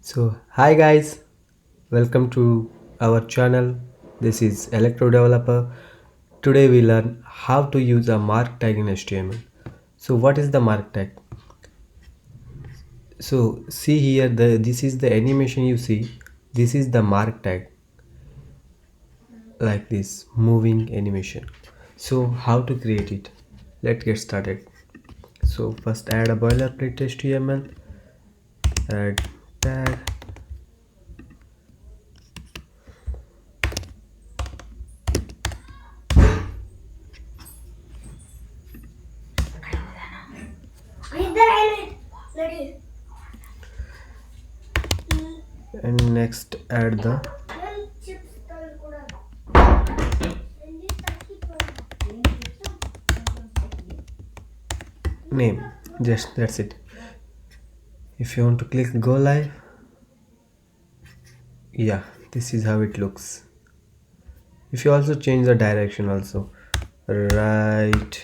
So, hi guys, welcome to our channel. This is Electro Developer. Today we learn how to use a mark tag in HTML. So, what is the mark tag? So, see here, this is the animation you see. This is the mark tag, like this moving animation. So, how to create it? Let's get started. So, first add a boilerplate HTML, add tag. And next add the name. Just that's it. If you want to click go live, yeah, this is how it looks. If you also change the direction also, right,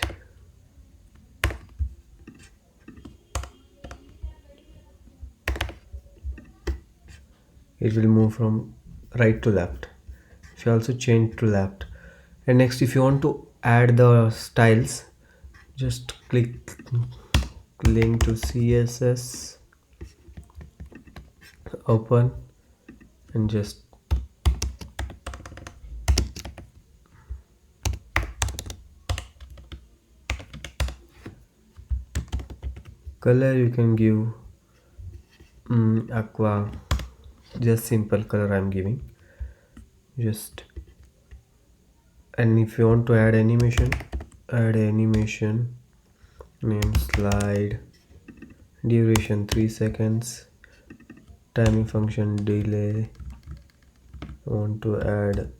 it will move from right to left. If you also change to left, and next if you want to add the styles, just click link to CSS, open, and just color you can give aqua, just simple color I'm giving. Just, and if you want to add animation, add animation, name slide, duration 3 seconds, timing function delay. I want to add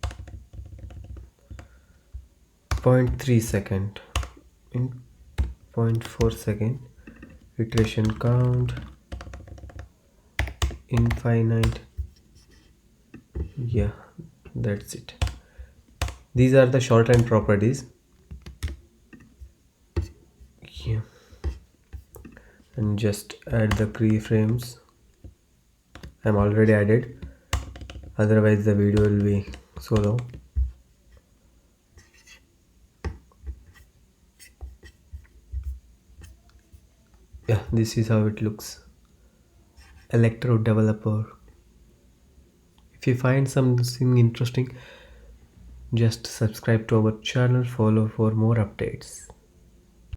0.3 second in 0.4 second, iteration count infinite. Yeah, that's it. These are the shorthand properties. Yeah, and just add the keyframes. I'm already added, otherwise the video will be so long. Yeah, this is how it looks. Electro Developer. If you find something interesting, just subscribe to our channel, follow for more updates.